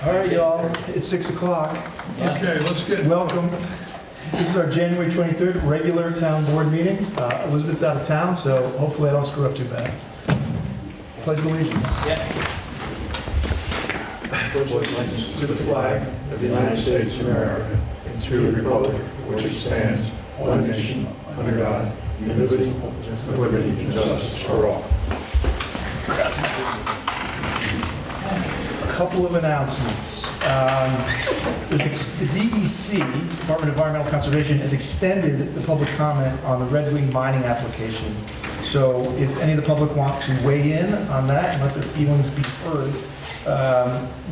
All right, y'all, it's 6 o'clock. Okay, let's get. Welcome. This is our January 23rd regular town board meeting. Elizabeth's out of town, so hopefully I don't screw up too bad. Pledge of allegiance. Pledge allegiance to the flag of the United States of America and to the republic for which it stands, one nation, under God, liberty and justice for all. A couple of announcements. The DEC, Department of Environmental Conservation, has extended the public comment on the Red Wing mining application. So if any of the public want to weigh in on that and let their feelings be heard,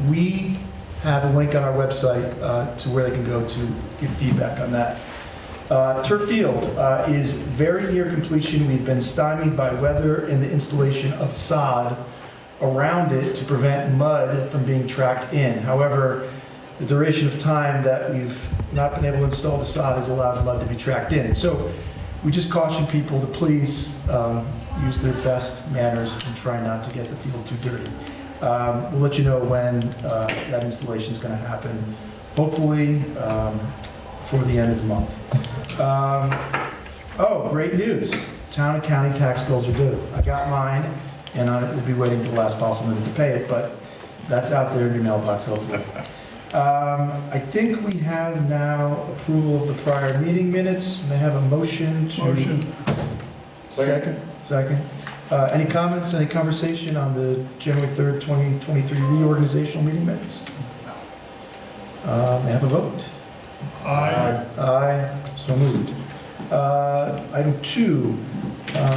we have a link on our website to where they can go to give feedback on that. Turf Field is very near completion. We've been stymied by weather and the installation of sod around it to prevent mud from being tracked in. However, the duration of time that we've not been able to install the sod has allowed mud to be tracked in. So we just caution people to please use their best manners and try not to get the field too dirty. We'll let you know when that installation is going to happen, hopefully for the end of the month. Oh, great news. Town and county tax bills are due. I got mine, and I will be waiting till the last possible minute to pay it, but that's out there in your mailbox, hopefully. I think we have now approval of the prior meeting minutes. May I have a motion to... Motion. Second. Any comments, any conversation on the January 3rd, 2023 reorganizational meeting minutes? May I have a vote? Aye. Aye, so moved. Item 2,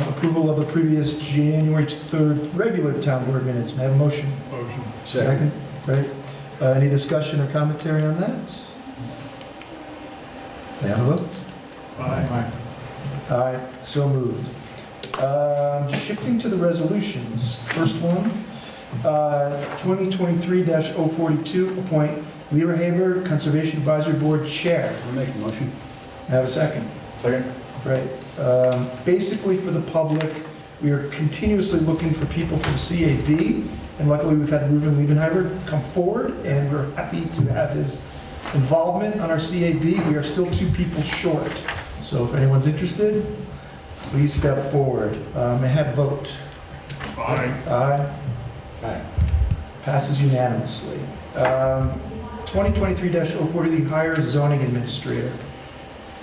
approval of the previous January 3rd regular town board minutes. May I have a motion? Motion. Second. Great. Any discussion or commentary on that? May I have a vote? Aye. Aye, so moved. Shifting to the resolutions. First one, 2023-042, appoint Leora Haber, Conservation Advisory Board Chair. I'll make a motion. May I have a second? Second. Right. Basically, for the public, we are continuously looking for people for the CAB, and luckily we've had Reuben Liebenheimer come forward, and we're happy to have his involvement on our CAB. We are still 2 people short, so if anyone's interested, please step forward. May I have a vote? Aye. Aye. Aye. Passes unanimously. 2023-040, hire zoning administrator.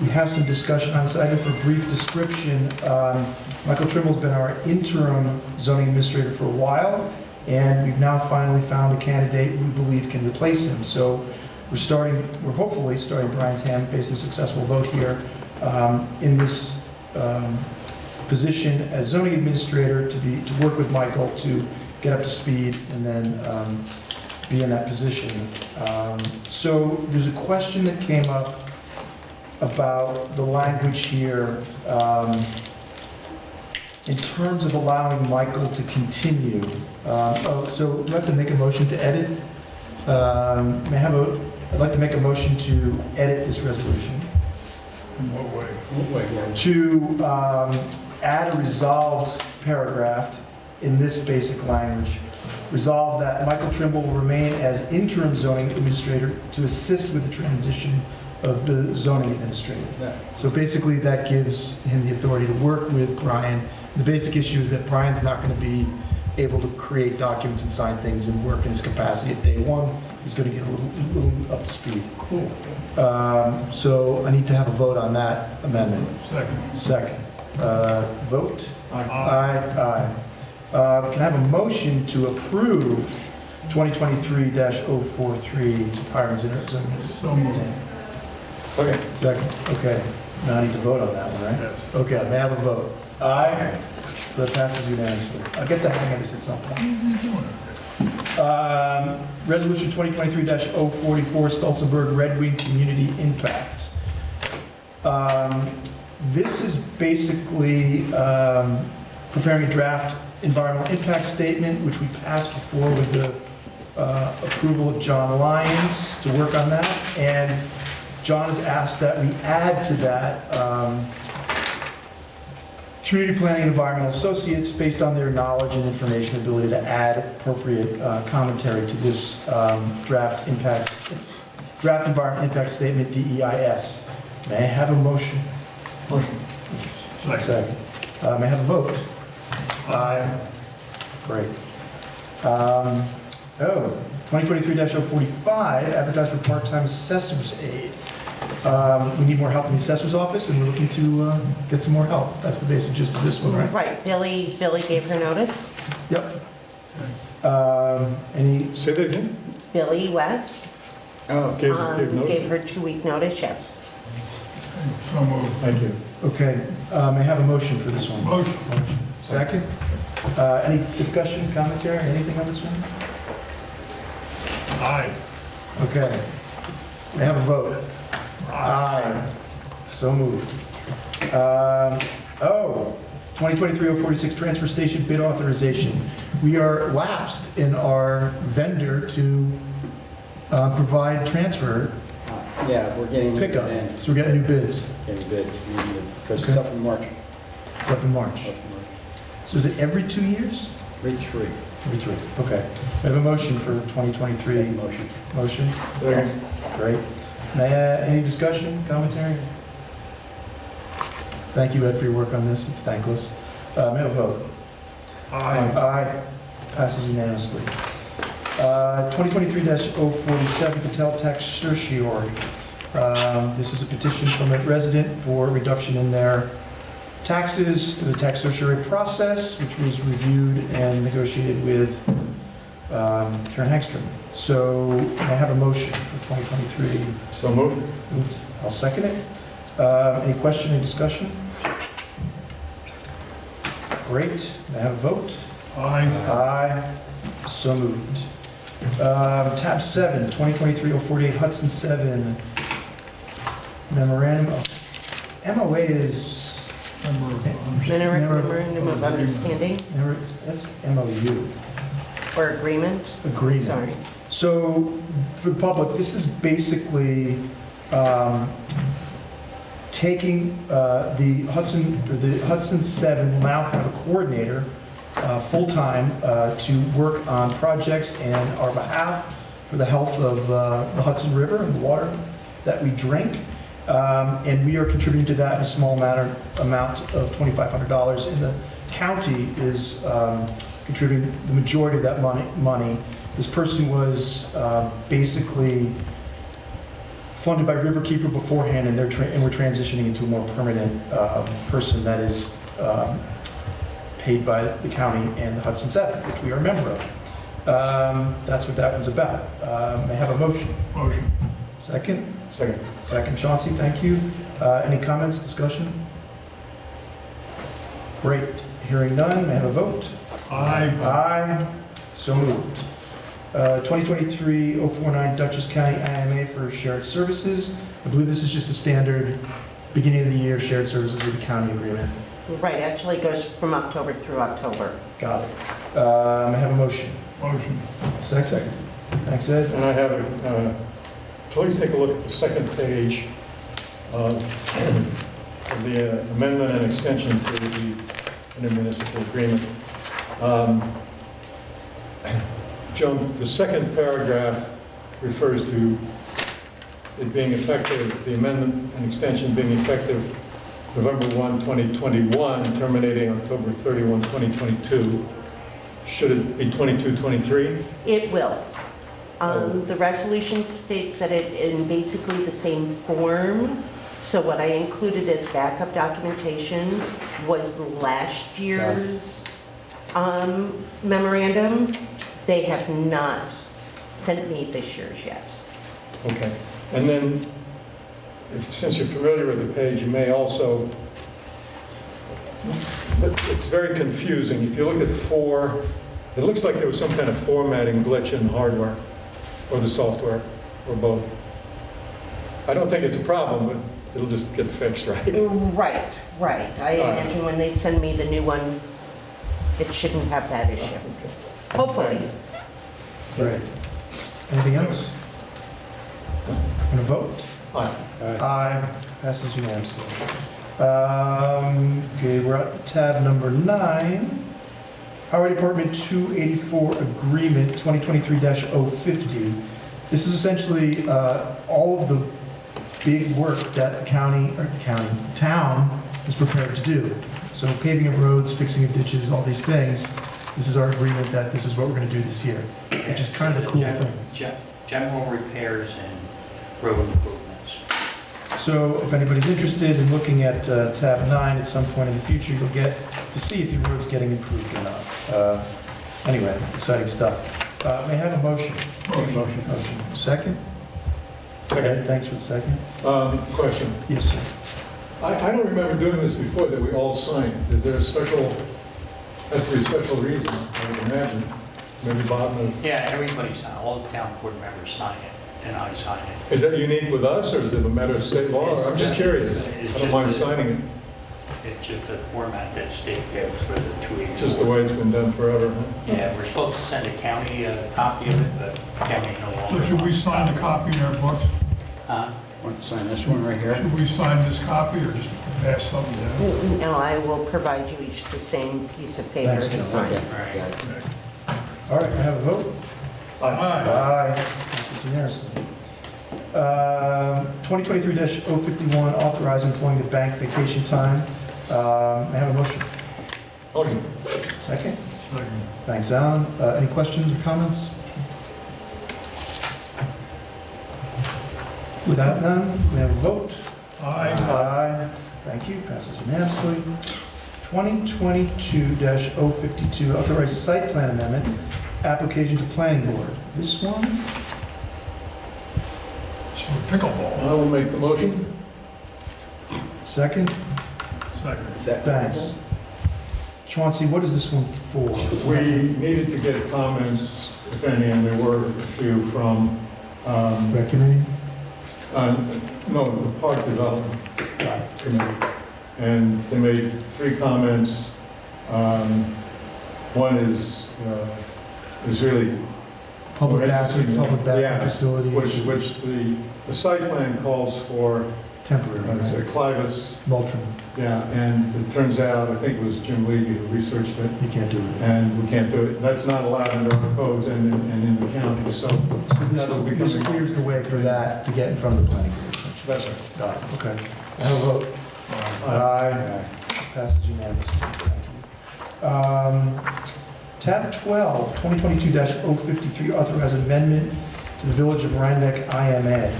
We have some discussion on this item. For a brief description, Michael Trimble's been our interim zoning administrator for a while, and we've now finally found a candidate we believe can replace him. So we're hopefully starting Brian Tam facing a successful vote here in this position as zoning administrator to work with Michael to get up to speed and then be in that position. So there's a question that came up about the language here in terms of allowing Michael to continue. So do I have to make a motion to edit? I'd like to make a motion to edit this resolution. In what way? To add a resolved paragraph in this basic language. Resolve that Michael Trimble will remain as interim zoning administrator to assist with the transition of the zoning administrator. So basically that gives him the authority to work with Brian. The basic issue is that Brian's not going to be able to create documents and sign things and work in his capacity at day one. He's going to get a little up to speed. Cool. So I need to have a vote on that amendment. Second. Vote? Aye. Aye. Can I have a motion to approve 2023-043 hirings and zoning? So moved. Okay. Second, okay. Now I need to vote on that one, right? Yes. Okay, may I have a vote? Aye. So that passes unanimously. I'll get the hang of this at some point. Resolution 2023-044, Stolzenberg Red Wing Community Impact. This is basically preparing a draft environmental impact statement, which we passed before with the approval of John Lyons to work on that. And John has asked that we add to that Community Planning and Environmental Associates based on their knowledge and information ability to add appropriate commentary to this draft environment impact statement, DEIS. May I have a motion? Motion. Second. May I have a vote? Aye. Great. 2023-045, advertise for part-time assessor's aid. We need more help in the assessor's office, and we're looking to get some more help. That's the basic gist of this one, right? Right, Billy gave her notice. Yep. Any, Say that again? Billy West Oh, gave notice. gave her 2-week notice, yes. So moved. Thank you. okay, may I have a motion for this one? Motion. Second? Any discussion, commentary, anything on this one? Aye. Okay. May I have a vote? Aye. So moved. 2023-046 transfer station bid authorization. We are lapsed in our vendor to provide transfer Yeah, we're getting new pickup. bids. So we're getting new bids. Getting bids, because Okay. it's up in March. It's up in March. So is it every 2 years? Read three. Every 3. Okay. We have a motion for 2023. Motion. Motion? Yes. Great. May I, any discussion, commentary? Thank you, Ed, for your work on this. It's thankless. May I have a vote? Aye. Aye. Passes unanimously. 2023-047 Patel Tax Certiorari. This is a petition from a resident for reduction in their taxes through the tax certiorari process, which was reviewed and negotiated with Karen Hagstrom. So I have a motion for 2023. So moved. I'll second it. Any question or discussion? Great. May I have a vote? Aye. Aye. So moved. Tab 7, 2023-048 Hudson 7 memorandum. MOA is, Memorandum of Understanding that's MOU, or Agreement? agreement. Sorry. So for the public, this is basically taking the Hudson 7 will now have a coordinator full-time to work on projects in our behalf for the health of the Hudson River and the water that we drink. And we are contributing to that in a small amount of $2,500. And the county is contributing the majority of that money. This person was basically funded by Riverkeeper beforehand, and we're transitioning into a more permanent person that is paid by the county and the Hudson 7, which we are a member of. That's what that one's about. May I have a motion? Motion. Second? Second. Second, Chauncey, thank you. Any comments, discussion? Great. Hearing none, may I have a vote? Aye. Aye. So moved. 2023-049 Dutchess County IMA for shared services. I believe this is just a standard beginning of the year shared services with the county agreement. Right, actually goes from October through October. Got it. May I have a motion? Motion. Second. Thanks, Ed. And I have, please take a look at the second page of the amendment and extension to the intermunicipal agreement. Joan, the second paragraph refers to it being effective, the amendment and extension being effective November 1, 2021, terminating October 31, 2022. Should it be 22, 23? It will. Oh. The resolution states that it in basically the same form. So what I included as backup documentation was last year's memorandum. They have not sent me this year's yet. Okay. And then, since you're familiar with the page, you may also, but it's very confusing. If you look at 4, it looks like there was some kind of formatting glitch in the hardware or the software, or both. I don't think it's a problem, but it'll just get fixed, right? Right. I All right. imagine when they send me the new one, it shouldn't have that issue. Okay. Hopefully. Great. Anything else? Going to vote? Aye. Aye. Passes unanimously. Okay, we're at tab number 9. Highway Department 284 Agreement 2023-050. This is essentially all of the big work that the town is prepared to do. So paving of roads, fixing of ditches, all these things. This is our agreement that this is what we're going to do this year, which is kind of a cool thing. General repairs and road improvements. So if anybody's interested in looking at tab 9 at some point in the future, you'll get to see if your road's getting improved or not. Anyway, exciting stuff. May I have a motion? Motion. Second? Okay, thanks for the second. Question. Yes, sir. I don't remember doing this before, that we all signed. Is there a special, has to be a special reason, I would imagine? Maybe Bob knows. Yeah, everybody signed, all the town board members sign it, and I sign it. Is that unique with us, or is it a matter of state law? I'm just curious. I don't mind signing it. It's just the format that state gives for the 284. Just the way it's been done forever, huh? Yeah, we're supposed to send a county a copy of it, but county no longer. So should we sign the copy in our books? Huh? Want to sign this one right here? Should we sign this copy or just pass something down? No, I will provide you each the same piece of paper Thanks, to John. sign. Okay. Right. Got it. All right, I have a vote. Aye. Aye. Passes unanimously. 2023-051, authorize employing the bank vacation time. May I have a motion? Okay. Second? Second. Thanks, Alan. Any questions or comments? Without none, we have a vote. Aye. Aye. Thank you, passes unanimously. 2022-052, authorize site plan amendment, application to planning board. This one? So pickleball. I will make the motion. Second? Second. Thanks. Chauncey, what is this one for? We needed to get comments, if any, and there were a few from, Rec committee? no, the Park Development Got it. Committee. And they made 3 comments. One is really, Public bathroom, public Yeah, bathroom facilities, which the site plan calls for, temporary, it's a right? Clivus, Multrum, yeah, and it turns out, I think it was Jim Levy who researched it, you can't do it. and we can't do it. That's not allowed under our codes and in the county, so So that will be this coming. clears the way for that to get in front of the planning board. That's right. Got it, okay. I have a vote. Aye. Passes unanimously. Thank you. Tab 12, 2022-053, authorize amendment to the Village of Rhinebeck IMA.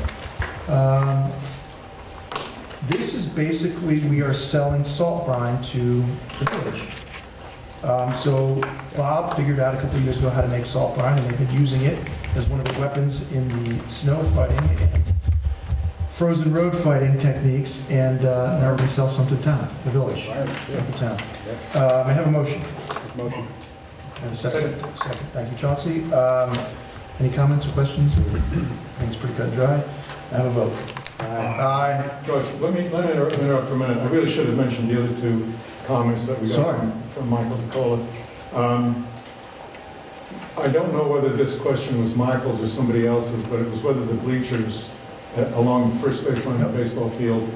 This is basically, we are selling salt brine to the village. So Bob figured out a couple of years ago how to make salt brine, and they've been using it as one of the weapons in the snow fighting and frozen road fighting techniques, and now we're going to sell some to the town, the village, the town. I have a motion. Motion. And a second. Second. Thank you, Chauncey. Any comments or questions? I think it's pretty cut and dry. I have a vote. Aye. Josh, let me interrupt for a minute. I really should have mentioned the other 2 comments that we got Sorry. from Michael DeCola. I don't know whether this question was Michael's or somebody else's, but it was whether the bleachers along the first baseline of the baseball field,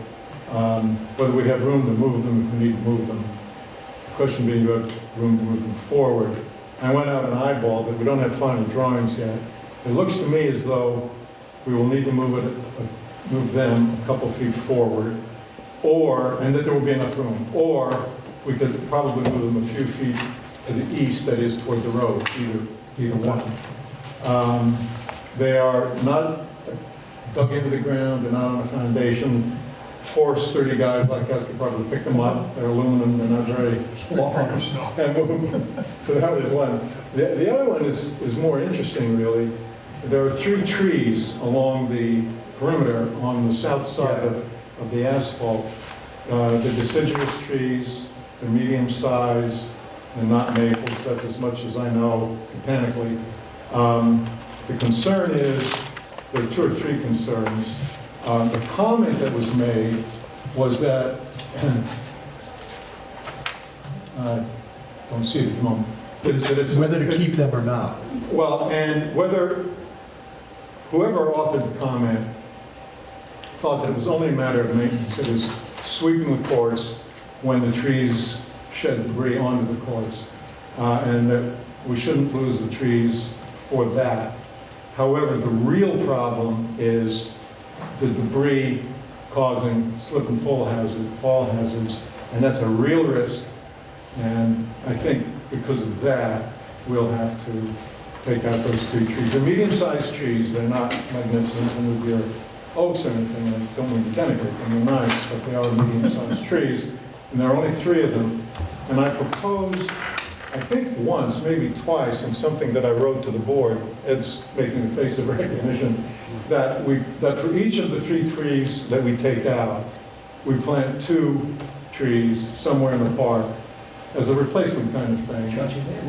whether we have room to move them if we need to move them. The question being, do we have room to move them forward? I went out and eyeballed it. We don't have final drawings yet. It looks to me as though we will need to move them a couple feet forward, and that there will be enough room. Or we could probably move them a few feet to the east, that is toward the road, either one. They are not dug into the ground, they're not on a foundation. 4 sturdy guys like us could probably pick them up. They're aluminum, they're not very long. yourself. And move them. So that was one. The other one is more interesting, really. There are 3 trees along the perimeter on the south side of the asphalt. The deciduous trees, they're medium size, and not maples. That's as much as I know botanically. The concern is, there are 2 or 3 concerns. The comment that was made was that, don't see it at the moment. That it's- Whether to keep them or not. Well, and whether, whoever authored the comment thought that it was only a matter of maintenance. It was sweeping the courts when the trees shed debris onto the courts, and that we shouldn't lose the trees for that. However, the real problem is the debris causing slip and fall hazards, and that's a real risk. And I think because of that, we'll have to take out those 3 trees. They're medium-sized trees, they're not magnificent, and with your oaks or anything, I don't mean to denigrate them, they're nice, but they are medium-sized trees, and there are only 3 of them. And I proposed, I think once, maybe twice, in something that I wrote to the board, Ed's making a face of recognition, that for each of the 3 trees that we take out, we plant 2 trees somewhere in the park as a replacement kind of thing.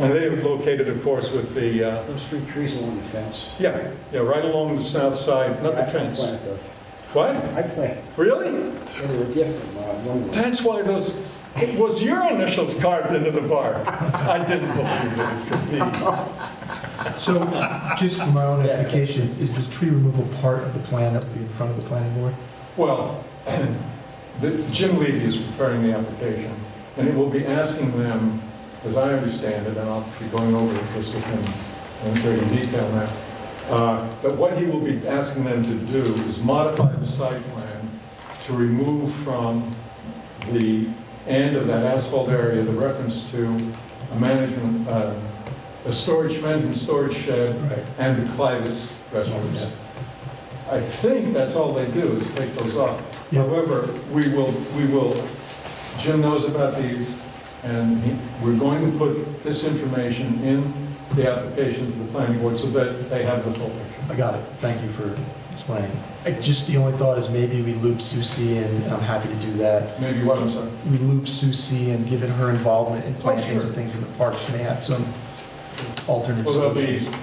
And they are located, of course, with the, Those 3 trees along the fence. yeah, right along the south side, not the fence. I planted those. What? I planted. Really? They were a gift from one of them. That's why it was your initials carved into the bark. I didn't believe it could be. So, just for my own edification, is this tree removal part of the plan that will be in front of the planning board? Well, Jim Levy is preparing the application, and it will be asking them, as I understand it, and I'll be going over this with him in greater detail now, but what he will be asking them to do is modify the site plan to remove from the end of that asphalt area the reference to a management, a storage, management storage shed, Right. and the Clitus restrooms. I think that's all they do, is take those off. Yeah. However, we will, Jim knows about these, and we're going to put this information in the application to the planning board so that they have the full picture. I got it. Thank you for explaining. Just the only thought is maybe we loop Susie, and I'm happy to do that. Maybe what I'm saying. We loop Susie, and given her involvement in plantings sure. and things in the park, she may have some alternate Well, there'll be, solutions.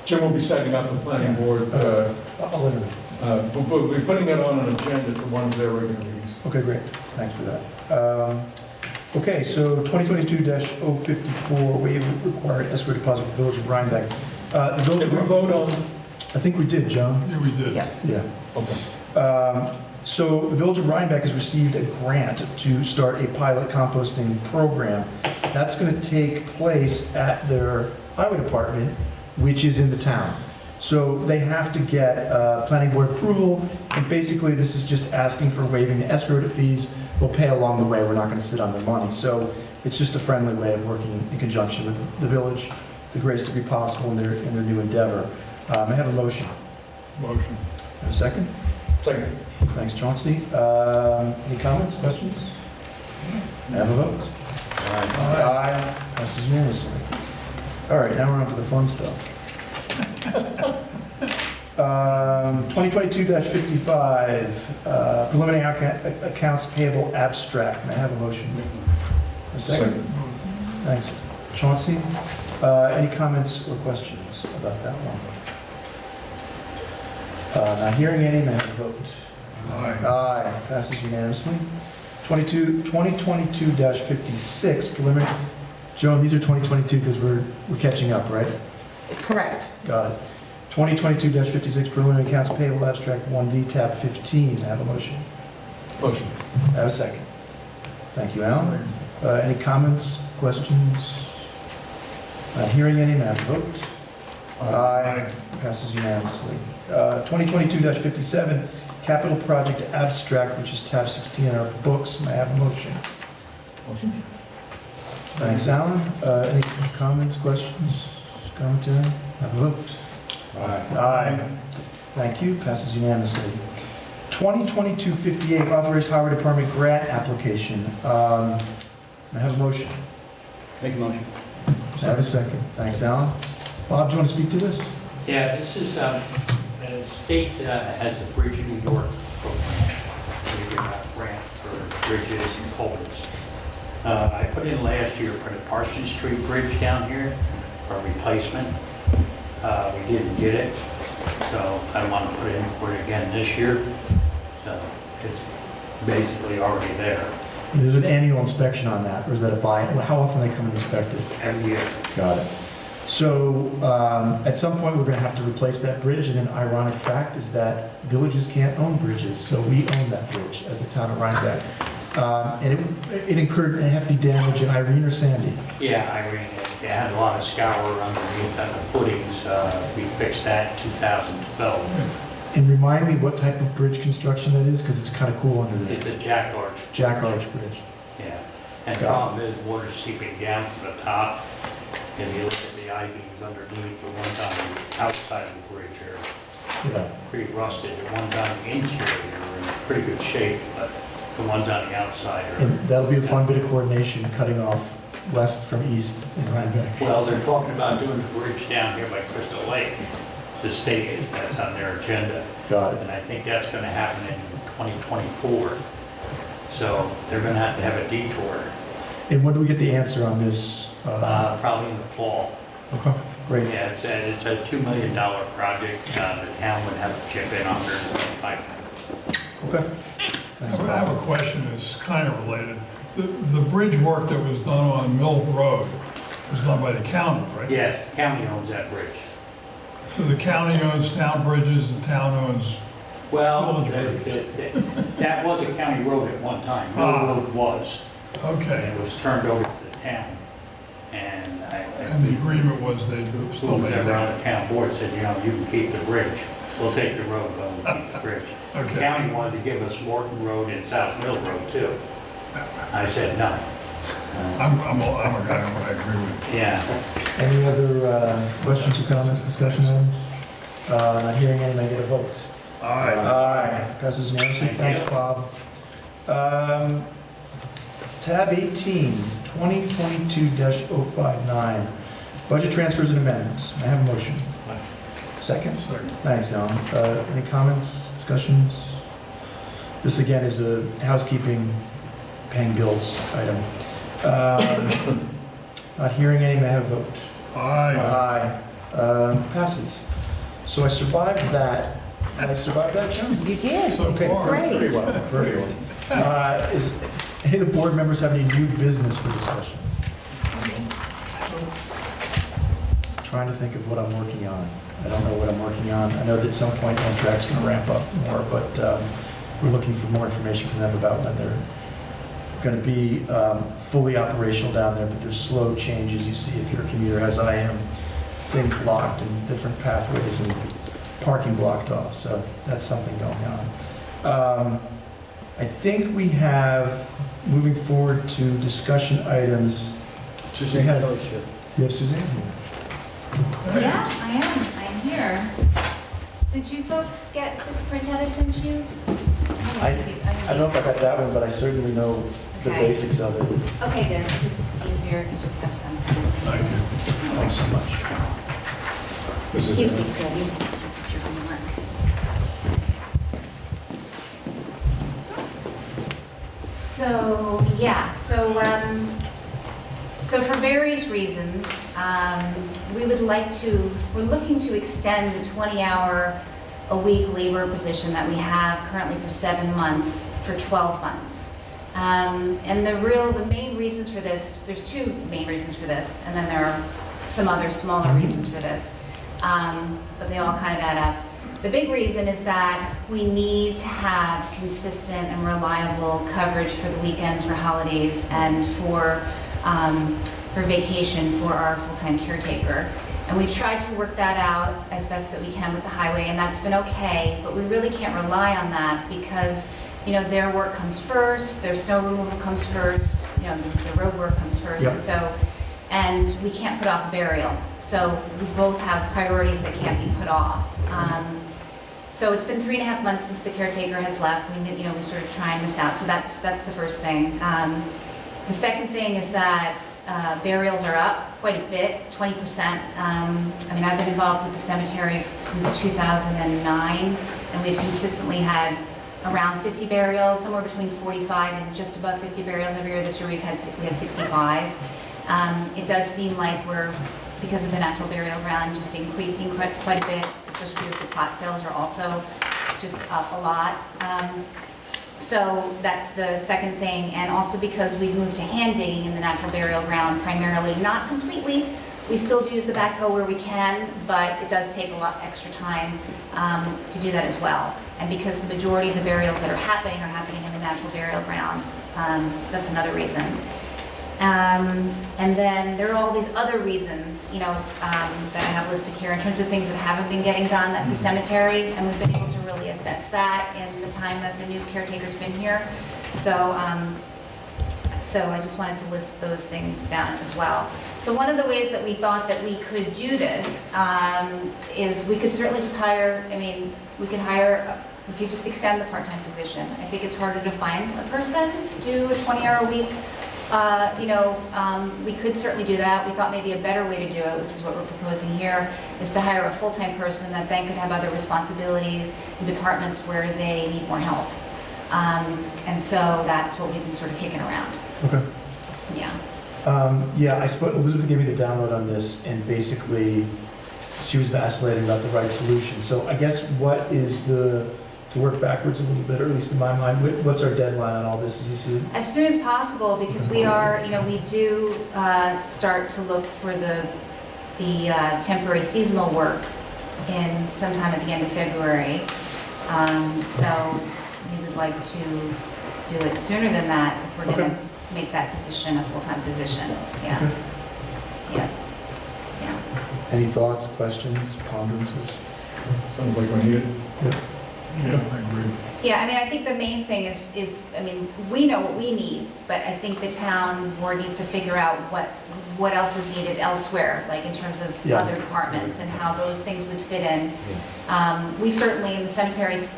Jim will be setting up the planning board, I'll let her know. we'll be putting it on an agenda for one of their regular meetings. Okay, great. Thanks for that. Okay, so 2022-054, waive required escrow deposit for the Village of Rhinebeck. The Village Did we of, vote on? I think we did, Joan. Yeah, we did. Yes. Yeah. Okay. So the Village of Rhinebeck has received a grant to start a pilot composting program. That's going to take place at their highway department, which is in the town. So they have to get planning board approval, and basically this is just asking for waiving the escrow fees. We'll pay along the way, we're not going to sit on their money. So it's just a friendly way of working in conjunction with the village, the greatest to be possible in their new endeavor. I have a motion. Motion. A second? Second. Thanks, Chauncey. Any comments, questions? Have a vote. Aye. Passes unanimously. All right, now we're on to the fun stuff. 2022-55, preliminary accounts payable abstract. May I have a motion? A second? Thanks. Chauncey, any comments or questions about that one? Not hearing any, may I have a vote? Aye. Aye, passes unanimously. 2022-56, preliminary, Joan, these are 2022 because we're catching up, right? Correct. Got it. 2022-56, preliminary accounts payable abstract 1D, tab 15. I have a motion. Motion. I have a second. Thank you, Alan. Any comments, questions? Not hearing any, may I have a vote? Aye. Passes unanimously. 2022-57, capital project abstract, which is tab 16 in our books. May I have a motion? Motion. Thanks, Alan. Any comments, questions, commentary? Have a vote. Aye. Thank you. Passes unanimously. 2022-58, authorized highway department grant application. May I have a motion? Make a motion. May I have a second? Thanks, Alan. Bob, do you want to speak to this? Yeah, this is, the state has a Bridge in New York program. We give out grant for bridges and culverts. I put in last year for the Parsons Street Bridge down here for a replacement. We didn't get it, so I don't want to put in for it again this year. So it's basically already there There's an annual inspection on that, or is that a buy? How often they come and inspect it? every year. Got it. So at some point, we're going to have to replace that bridge, and an ironic fact is that villages can't own bridges, so we own that bridge as the town of Rhinebeck. And it incurred a hefty damage in Irene or Sandy? Yeah, Irene, it had a lot of scour underneath on the footings. We fixed that in 2012. And remind me what type of bridge construction that is, because it's kind of cool under It's there. a jack arch. Jack Arch Bridge. Yeah, and the problem is water seeping down from the top. If you look at the I-beams underneath, the ones on the outside of the bridge are Yeah. pretty rusted. The ones on the interior are in pretty good shape, but the ones on the outside are, And that'll be a fun bit of coordination, cutting off west from east in Rhinebeck. well, they're talking about doing the bridge down here by Crystal Lake. The state, that's on their agenda. Got it. And I think that's gonna happen in 2024. So they're gonna have to have a detour, And when do we get the answer on this? probably in the fall. Okay, great. Yeah, it's a $2 million project. The town would have to chip in $125. Okay. I Thanks, have Bob. a question that's kind of related. The bridge work that was done on Mill Road was done by the county, right? Yes, the county owns that bridge. So the county owns town bridges, the town owns, Well, Village bridge. that was a county road at one time. Mill Ah. Road was, and okay. it was turned over to the town. And And the agreement was they still whoever maintain on it. the town board said, you know, you can keep the bridge. We'll take the road, but we'll keep the bridge. The Okay. county wanted to give us Morton Road and South Mill Road too. I said, no. I'm a guy who I agree with. Yeah. Any other questions or comments, discussion items? Not hearing any, may I get a vote? All right. Aye. Passes unanimously. Thank you. Thanks, Bob. Tab 18, 2022-059, budget transfers and amendments. May I have a motion? Second? Second. Thanks, Alan. Any comments, discussions? This again is a housekeeping, paying bills item. Not hearing any, may I have a vote? Aye. Aye. Passes. So I survived that. Did I survive that, John? You did. So Okay, far. Great. Very well, very well. Is any of the board members have any new business for discussion? Trying to think of what I'm working on. I don't know what I'm working on. I know that at some point Amtrak's going to ramp up more, but we're looking for more information from them about when they're going to be fully operational down there, but there's slow changes you see if you're a commuter, as I am, things locked and different pathways and parking blocked off, so that's something going on. I think we have, moving forward to discussion items. Suzanne had- Kelly's here. You have Suzanne here. Yeah, I am. I'm here. Did you folks get this printout I sent you? I don't know if I got that one, but I certainly know the Okay. basics of it. Okay, good. Just easier if you just have some. Thank you. Thanks so much. This Excuse is, me, Debbie. Your homework. So, yeah, so for various reasons, we're looking to extend the 20-hour-a-week labor position that we have currently for 7 months for 12 months. And the main reasons for this, there's two main reasons for this, and then there are some other smaller reasons for this, but they all kind of add up. The big reason is that we need to have consistent and reliable coverage for the weekends, for holidays, and for vacation for our full-time caretaker. And we've tried to work that out as best that we can with the highway, and that's been okay, but we really can't rely on that because, you know, their work comes first, their snow removal comes first, you know, the road work comes first, Yep. and we can't put off a burial. So we both have priorities that can't be put off. So it's been 3.5 months since the caretaker has left. We're sort of trying this out. So that's the first thing. The second thing is that burials are up quite a bit, 20%. I've been involved with the cemetery since 2009, and we've consistently had around 50 burials, somewhere between 45 and just above 50 burials every year. This year we had 65. It does seem like we're, because of the natural burial ground, just increasing quite a bit, especially because the plot sales are also just up a lot. So that's the second thing, and also because we've moved to hand digging in the natural burial ground primarily, not completely. We still do use the backhoe where we can, but it does take a lot extra time to do that as well. And because the majority of the burials that are happening in the natural burial ground, That's another reason. And then there are all these other reasons, that I have listed here in terms of things that haven't been getting done at the cemetery, and we've been able to really assess that in the time that the new caretaker's been here. So I just wanted to list those things down as well. So one of the ways that we thought that we could do this is we could certainly just hire, we could just extend the part-time position. I think it's harder to find a person to do a 20-hour-a-week. We could certainly do that. We thought maybe a better way to do it, which is what we're proposing here, is to hire a full-time person that then could have other responsibilities in departments where they need more help. And so that's what we've been sort of kicking around. Okay. Yeah. Yeah, Elizabeth gave me the download on this, and basically, she was vacillating about the right solution. So I guess what is to work backwards a little bit, or at least in my mind, what's our deadline on all this? Is this As soon as possible, because we are, we do start to look for the temporary seasonal work in sometime at the end of February. So we would like to do it sooner than that if we're going to make that position a full-time position. Yeah. Okay. Yeah. Yeah. Any thoughts, questions, ponderances? Sounds like we need it. Yeah, I agree. Yeah, I think the main thing is, we know what we need, but I think the town board needs to figure out what else is needed elsewhere, like in terms of Yeah. other departments and how those things would fit in. We certainly, in the cemeteries,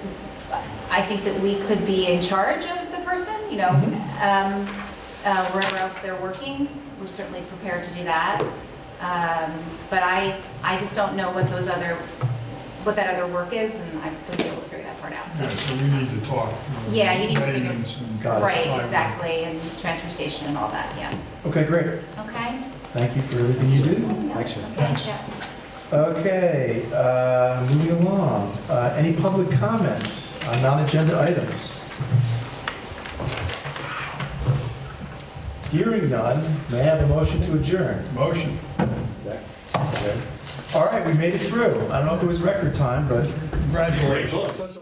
I think that we could be in charge of the person, wherever else they're working. We're certainly prepared to do that. But I just don't know what that other work is, and I wouldn't be able to figure that part out. Yeah, so we need to talk. Yeah, you need to figure- Maintenance and- Got it. Right, Highway. exactly, and transfer station and all that, yeah. Okay, great. Okay? Thank you for everything you do. Thanks, sir. Thanks. Yeah. Okay, moving along. Any public comments on non-agenda items? Hearing none, may I have a motion to adjourn? Motion. All right, we made it through. I don't know if it was record time, but Congratulations.